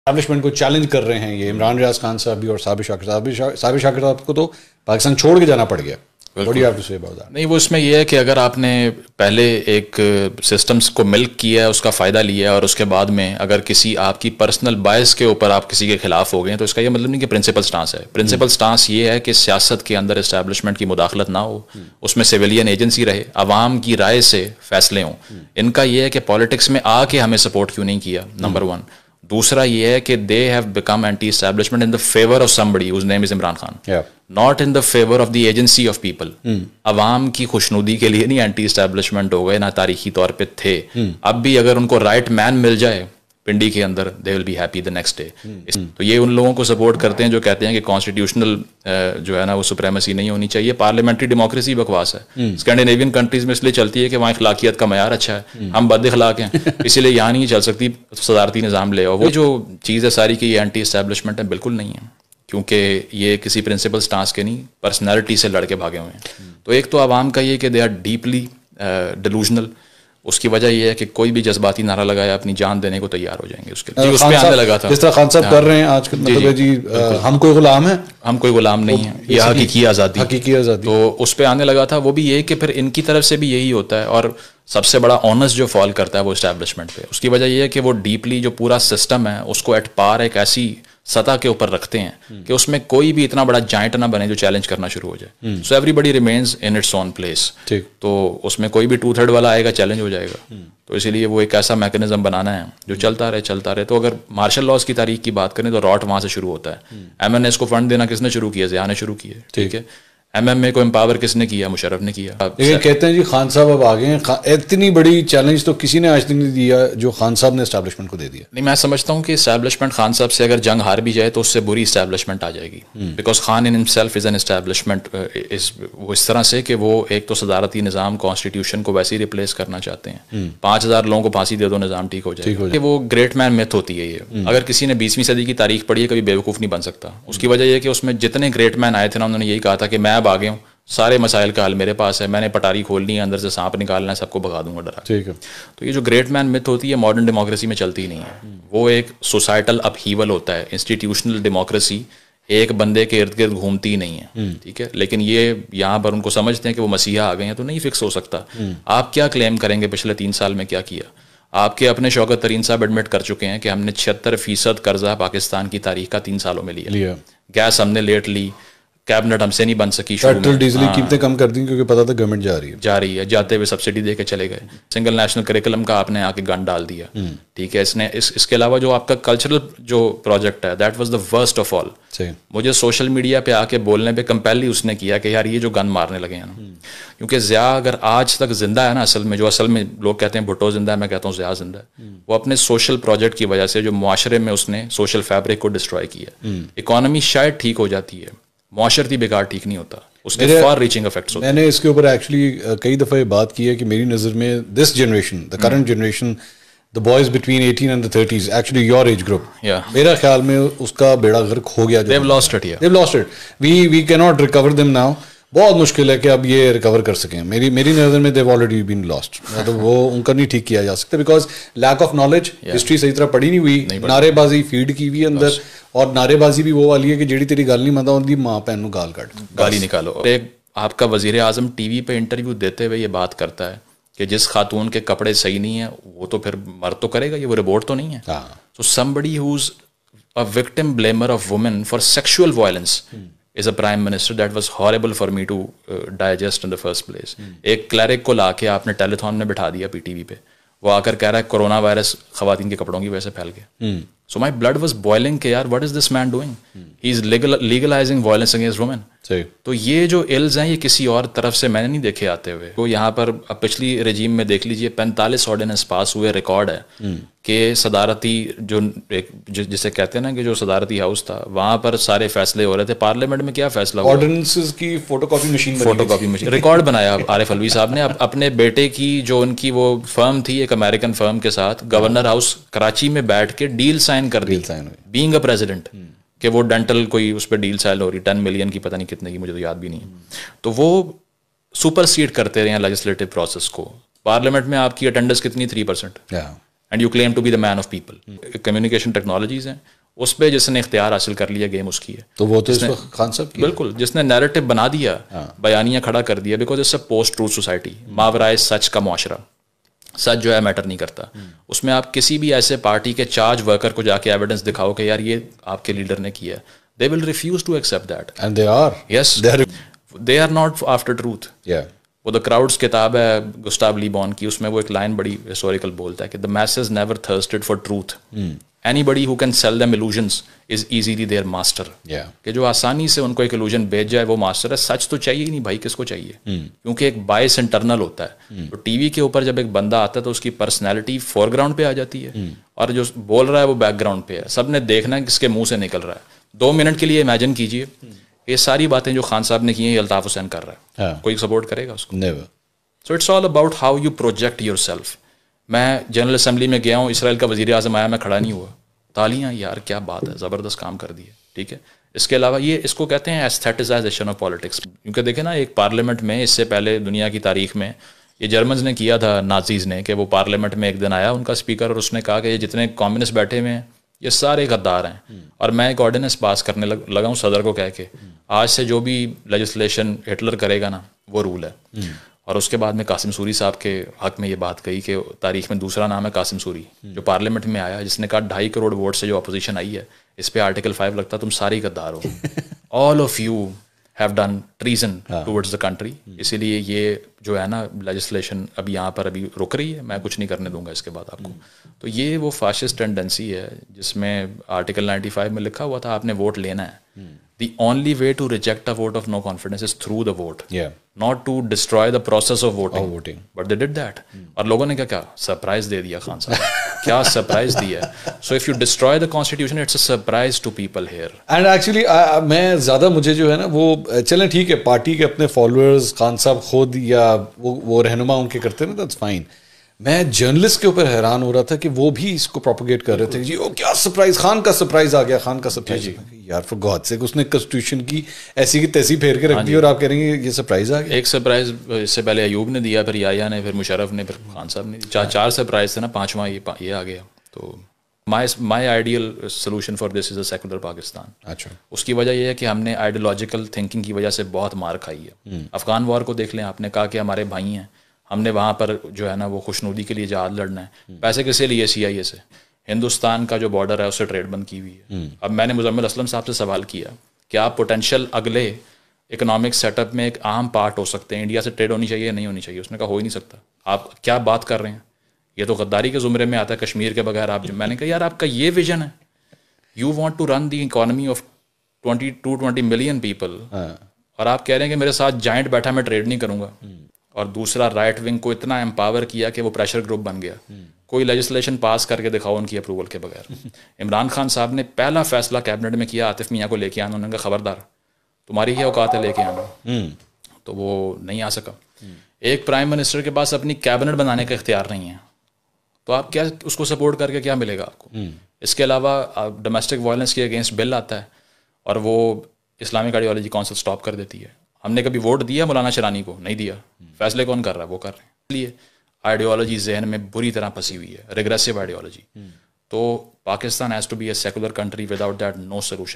Establishment کو challenge کر رہے ہیں یہ عمران ریاض خان صاحب بھی اور صابر شاکر صاحب کو تو پاکستان چھوڑ کے جانا پڑ گیا. نہیں وہ اس میں یہ ہے کہ اگر آپ نے پہلے ایک سسٹمز کو ملک کیا ہے, اس کا فائدہ لیا ہے, اور اس کے بعد میں اگر کسی آپ کی پرسنل بائس کے اوپر آپ کسی کے خلاف ہو گئے ہیں, تو اس کا یہ مطلب نہیں کہ پرنسپل سٹانس ہے. پرنسپل سٹانس یہ ہے کہ سیاست کے اندر اسٹیبلشمنٹ کی مداخلت نہ ہو, اس میں سویلین ایجنسی رہے, عوام کی رائے سے فیصلے ہوں. ان کا یہ ہے کہ پالیٹکس میں آ کے ہمیں سپورٹ کیوں نہیں کیا, نمبر 1. دوسرا یہ ہے کہ they have become anti establishment in the favour of somebody whose name is Imran Khan, not in the favour of the agency of people. عوام کی خوشنودی کے لیے نہیں اینٹی اسٹیبلشمنٹ ہو گئے, نہ تاریخی طور پہ تھے. اب بھی اگر ان کو رائٹ مین مل جائے پنڈی کے اندر, they will be happy the next day. تو یہ ان لوگوں کو سپورٹ کرتے ہیں جو کہتے ہیں کہ کانسٹیٹیوشنل جو ہے نا وہ سپریمیسی نہیں ہونی چاہیے. پارلیمنٹری ڈیموکریسی بکواس ہے. اسکینڈینیوین کنٹریز میں اس لیے چلتی ہے کہ وہاں اخلاقیت کا معیار اچھا ہے, ہم بد اخلاق ہیں, اسی لیے یہاں نہیں چل سکتی, صدارتی نظام لے آؤ. وہ جو چیز ہے ساری کی یہ اینٹی اسٹیبلشمنٹ ہے, بالکل نہیں ہے, کیونکہ یہ کسی پرنسپل سٹانس کے نہیں, پرسنالٹی سے لڑ کے بھاگے ہوئے ہیں. تو ایک تو عوام کا یہ کہ دے آر ڈیپلی ڈیلوژنل. اس کی وجہ یہ ہے کہ کوئی بھی جذباتی نارہ لگایا اپنی جان دینے کو تیار ہو جائیں گے. اس کے اس پہ آنے لگا تھا جس طرح خان صاحب کر رہے ہیں آج کل, مطلب جی ہم کوئی غلام ہیں, ہم کوئی غلام نہیں ہیں, یہ حقیقی آزادی. تو اس پہ آنے لگا تھا. وہ بھی یہ کہ پھر ان کی طرف سے بھی یہی ہوتا ہے, اور سب سے بڑا آنس جو فال کرتا ہے وہ اسٹیبلشمنٹ پہ. اس کی وجہ یہ ہے کہ وہ ڈیپلی جو پورا سسٹم ہے اس کو ایٹ پار ایک ایسی سطح کے اوپر رکھتے ہیں کہ اس میں کوئی بھی اتنا بڑا جائنٹ نہ بنے جو چیلنج کرنا شروع ہو جائے. So everybody remains in its own place. تو اس میں کوئی بھی 2/3 والا آئے گا چیلنج ہو جائے گا. تو اسی لیے وہ ایک ایسا میکنزم بنانا ہے جو چلتا رہے. تو اگر مارشل لاز کی تاریخ کی بات کریں تو راٹ وہاں سے شروع ہوتا ہے. MNS کو فنڈ دینا کس نے شروع کیا؟ ضیاء نے شروع کیا. ٹھیک ہے. MMA کو امپاور کس نے کیا؟ مشرف نے کیا. یہ کہتے ہیں جی خان صاحب اب آگے ہیں, اتنی بڑی چیلنج تو کسی نے آج تک نہیں دیا جو خان صاحب نے اسٹیبلشمنٹ کو دے دیا. نہیں, میں سمجھتا ہوں کہ اسٹیبلشمنٹ خان صاحب سے اگر جنگ ہار بھی جائے تو اس سے بری اسٹیبلشمنٹ آ جائے گی. Because Khan in himself is an establishment. وہ اس طرح سے کہ وہ ایک تو صدارتی نظام کانسٹیٹیوشن کو ویسے ہی ریپلیس کرنا چاہتے ہیں. 5000 لوگوں کو پھانسی دے دو, نظام ٹھیک ہو جائے گا. وہ گریٹ مین میتھ ہوتی ہے یہ. اگر کسی نے 20ویں صدی کی تاریخ پڑھی ہے کبھی بیوقوف نہیں بن سکتا. اس کی وجہ یہ کہ اس میں جتنے گریٹ مین آئے تھے نا, انہوں نے یہی کہا تھا کہ میں اب آگے ہوں, سارے مسائل کا حل میرے پاس ہے, میں نے پٹاری کھولنی ہے, اندر سے سانپ نکالنا ہے, سب کو بھگا دوں گا ڈرا. ٹھیک ہے. تو یہ جو گریٹ مین مت ہوتی ہے ماڈرن ڈیموکریسی میں چلتی ہی نہیں ہے. وہ ایک سوسائٹل اپہیول ہوتا ہے. انسٹیٹیوشنل ڈیموکریسی ایک بندے کے ارد گرد گھومتی ہی نہیں ہے. ٹھیک ہے. لیکن یہ یہاں پر ان کو سمجھتے ہیں کہ وہ مسیحا آ گئے ہیں تو نہیں فکس ہو سکتا. آپ کیا کلیم کریں گے پچھلے 3 سال میں کیا کیا؟ آپ کے اپنے شوکت ترین صاحب ایڈمٹ کر چکے ہیں کہ ہم نے 76% قرضہ پاکستان کی تاریخ کا 3 سالوں میں لیا. گیس ہم نے لیٹ لی, کیبنٹ ہم سے نہیں بن سکی, پیٹرول ڈیزل کی قیمتیں کم کر دیں کیونکہ پتا تھا گورنمنٹ جا رہی ہے, جاتے ہوئے سبسڈی دے کے چلے گئے. سنگل نیشنل کریکلم کا آپ نے آ کے گن ڈال دیا. ٹھیک ہے. اس کے علاوہ جو آپ کا کلچرل جو پروجیکٹ ہے that was the worst of all. مجھے سوشل میڈیا پہ آ کے بولنے پہ کمپیل ہی اس نے کیا کہ یار یہ جو گن مارنے لگے ہیں نا, کیونکہ ضیاء اگر آج تک زندہ ہے نا, اصل میں لوگ کہتے ہیں بھٹو زندہ ہے, میں کہتا ہوں ضیاء زندہ ہے. وہ اپنے سوشل پروجیکٹ کی وجہ سے جو معاشرے میں اس نے سوشل فیبرک کو ڈسٹروائے کیا. اکانومی شاید ٹھیک ہو جاتی ہے, معاشرتی بگاڑ ٹھیک نہیں ہوتا, اس کے فار ریچنگ افیکٹس ہوتے ہیں. میں نے اس کے اوپر ایکچولی کئی دفعہ یہ بات کی ہے کہ میری نظر میں this generation, the current generation, the boys between 18 and the 30s, actually your age group, میرا خیال میں اس کا بیڑا غرق ہو گیا. They've lost it. They've lost it. We cannot recover them now. بہت مشکل ہے کہ اب یہ ریکور کر سکیں. میری نظر میں they've already been lost. مطلب وہ ان کا نہیں ٹھیک کیا جا سکتا because lack of knowledge, history صحیح طرح پڑھی نہیں ہوئی, نعرے بازی فیڈ کی ہوئی اندر, اور نعرے بازی بھی وہ والی ہے کہ جیڑی تیری گل نہیں مانتا ان دی ماں بہن نو گالی نکالو. ایک آپ کا وزیر اعظم ٹی وی پہ انٹرویو دیتے ہوئے یہ بات کرتا ہے کہ جس خاتون کے کپڑے صحیح نہیں ہیں وہ تو پھر مرد تو کرے گا, یہ وہ رپورٹ تو نہیں ہے. سو somebody who's a victim blamer of women for sexual violence is a prime minister. That was horrible for me to digest in the first place. ایک کلرک کو لا کے آپ نے ٹیلی تھون میں بٹھا دیا PTV پہ, وہ آ کر کہہ رہا ہے کرونا وائرس خواتین کے کپڑوں کی وجہ سے پھیل گیا. So my blood was boiling کہ یار what is this man doing? He is legalizing violence against women. تو یہ جو ایلز ہیں یہ کسی اور طرف سے میں نے نہیں دیکھے آتے ہوئے. وہ یہاں پر پچھلی رجیم میں دیکھ لیجئے 45 آرڈیننس پاس ہوئے, ریکارڈ ہے کہ صدارتی جو جسے کہتے ہیں نا کہ جو صدارتی ہاؤس تھا وہاں پر سارے فیصلے ہو رہے تھے. پارلیمنٹ میں کیا فیصلہ ہوا؟ آرڈیننسز کی فوٹو کاپی مشین ریکارڈ بنایا عارف الوی صاحب نے اپنے بیٹے کی, جو ان کی وہ فرم تھی ایک امریکن فرم کے ساتھ, گورنر ہاؤس کراچی میں بیٹھ کے ڈیل سائن کر دی بینگ اے پریزیڈنٹ, کہ وہ ڈینٹل کوئی اس پہ ڈیل سائل ہو رہی 10 ملین کی, پتہ نہیں کتنے کی, مجھے تو یاد بھی نہیں ہے. تو وہ سپر سیڈ کرتے رہے ہیں لیجسلیٹو پروسیس کو. پارلیمنٹ میں آپ کی اٹینڈنس کتنی 3%, and you claim to be the man of people. Communication technologies ہیں, اس پہ جس نے اختیار حاصل کر لیا گیم اس کی ہے. تو وہ تو اس وقت خان صاحب کی بالکل, جس نے نیریٹو بنا دیا, بیانیہ کھڑا کر دیا, because it's a post truth society, ماورائے سچ کا معاشرہ. سچ جو ہے میٹر نہیں کرتا. اس میں آپ کسی بھی ایسے پارٹی کے چارج ورکر کو جا کے ایویڈنس دکھاؤ کہ یار یہ آپ کے لیڈر نے کیا, they will refuse to accept that. And they are, yes, they are not after truth. وہ دا کراؤڈس کتاب ہے گسٹاو لی بون کی, اس میں وہ ایک لائن بڑی ہسٹوریکل بولتا ہے کہ the masses never thirsted for truth, anybody who can sell them illusions as easily their master. کہ جو آسانی سے ان کو ایک illusion بیچ جائے وہ ماسٹر ہے. سچ تو چاہیے ہی نہیں بھائی, کس کو چاہیے, کیونکہ ایک بائس انٹرنل ہوتا ہے. تو ٹی وی کے اوپر جب ایک بندہ آتا ہے تو اس کی پرسنالٹی فور گراؤنڈ پہ آ جاتی ہے, اور جو بول رہا ہے وہ بیک گراؤنڈ پہ ہے. سب نے دیکھنا ہے کس کے منہ سے نکل رہا ہے. 2 منٹ کے لیے امیجن کیجیے یہ ساری باتیں جو خان صاحب نے کی ہیں یہ الطاف حسین کر رہا ہے, کوئی سپورٹ کرے گا اس کو؟ Never. So it's all about how you project yourself. میں جنرل اسمبلی میں گیا ہوں, اسرائیل کا وزیر اعظم آیا, میں کھڑا نہیں ہوا, تالیاں, یار کیا بات ہے, زبردست کام کر دی ہے, ٹھیک ہے. اس کے علاوہ یہ اس کو کہتے ہیں ایستھیٹائزیشن آف پالیٹکس. کیونکہ دیکھیں نا, ایک پارلیمنٹ میں اس سے پہلے دنیا کی تاریخ میں یہ جرمنز نے کیا تھا, نازیز نے, کہ وہ پارلیمنٹ میں ایک دن آیا ان کا اسپیکر, اور اس نے کہا کہ یہ جتنے کمیونسٹ بیٹھے ہوئے ہیں یہ سارے غدار ہیں, اور میں ایک آرڈیننس پاس کرنے لگا ہوں صدر کو کہہ کے, آج سے جو بھی لیجسلیشن ہٹلر کرے گا نا وہ رول ہے. اور اس کے بعد میں قاسم سوری صاحب کے حق میں یہ بات کہی کہ تاریخ میں دوسرا نام ہے قاسم سوری, جو پارلیمنٹ میں آیا, جس نے کہا 2.5 کروڑ ووٹ سے جو اپوزیشن آئی ہے اس پہ آرٹیکل 5 لگتا, تم سارے غدار ہو. All of you have done treason towards the country. اسی لیے یہ جو ہے نا لیجسلیشن اب یہاں پر ابھی رک رہی ہے, میں کچھ نہیں کرنے دوں گا اس کے بعد آپ کو. تو یہ وہ فاشسٹ ٹینڈنسی ہے جس میں آرٹیکل 95 میں لکھا ہوا تھا آپ نے ووٹ لینا ہے. The only way to reject a vote of no confidence is through the vote, not to destroy the process of voting. But they did that. اور لوگوں نے کیا سرپرائز دے دیا خان صاحب, کیا سرپرائز دیا. So if you destroy the constitution, it's a surprise to people here. And actually میں زیادہ مجھے جو ہے نا وہ, چلیں ٹھیک ہے پارٹی کے اپنے فالوورز خان صاحب خود یا وہ رہنما ان کے کرتے نا, that's fine. میں جرنلسٹ کے اوپر حیران ہو رہا تھا کہ وہ بھی اس کو پروپیگیٹ کر رہے تھے, جی وہ کیا سرپرائز, خان کا سرپرائز آ گیا, خان کا سرپرائز. یار فور گاڈ سیک, اس نے کنسٹیٹیوشن کی ایسی کی تیسی پھیر کے رکھ دی اور آپ کہہ رہے ہیں یہ سرپرائز آ گیا. ایک سرپرائز اس سے پہلے ایوب نے دیا, پھر یایا نے, پھر مشرف نے, پھر خان صاحب نے. 4 سرپرائز تھے نا, 5واں یہ آ گیا. تو my ideal solution for this is a secular Pakistan. اچھا, اس کی وجہ یہ ہے کہ ہم نے آئیڈیولوجیکل تھنکنگ کی وجہ سے بہت مار کھائی ہے. افغان وار کو دیکھ لیں, آپ نے کہا کہ ہمارے بھائی ہیں, ہم نے وہاں پر جو ہے نا وہ خوشنودی کے لیے جہاد لڑنا ہے, پیسے کسے لیے, CIA سے. ہندوستان کا جو بارڈر ہے اس سے ٹریڈ بند کی ہوئی ہے. اب میں نے مزمل اسلم صاحب سے سوال کیا کہ آپ پوٹینشیل اگلے اکنامک سیٹ اپ میں ایک عام پارٹ ہو سکتے ہیں, انڈیا سے ٹریڈ ہونی چاہیے یا نہیں ہونی چاہیے. اس نے کہا ہو ہی نہیں سکتا, آپ کیا بات کر رہے ہیں, یہ تو غداری کے زمرے میں آتا ہے, کشمیر کے بغیر آپ. میں نے کہا یار آپ کا یہ ویژن ہے, you want to run the economy of 20 million people, اور آپ کہہ رہے ہیں کہ میرے ساتھ جائنٹ بیٹھا میں ٹریڈ نہیں کروں گا. اور دوسرا رائٹ ونگ کو اتنا امپاور کیا کہ وہ پریشر گروپ بن گیا. کوئی لیجسلیشن پاس کر کے دکھاؤ ان کی اپروول کے بغیر. عمران خان صاحب نے پہلا فیصلہ کیبنٹ میں کیا عاطف میاں کو لے کے آنا, انہوں نے کہا خبردار تمہاری ہی اوقات ہے لے کے آنا, تو وہ نہیں آ سکا. ایک پرائم منسٹر کے پاس اپنی کیبنٹ بنانے کا اختیار نہیں ہے, تو آپ کیا اس کو سپورٹ کر کے کیا ملے گا آپ کو. اس کے علاوہ ڈومیسٹک وائلنس کے اگینسٹ بل آتا ہے اور وہ اسلامک آئیڈیالوجی کونسل اسٹاپ کر دیتی ہے. ہم نے کبھی ووٹ دیا مولانا شرانی کو؟ نہیں دیا. فیصلے کون کر رہا ہے؟ وہ کر رہے ہیں. اس لیے آئیڈیالوجی ذہن میں بری طرح پھنسی ہوئی ہے, ریگریسو آئیڈیالوجی. تو Pakistan has to be a secular country, without that no solution.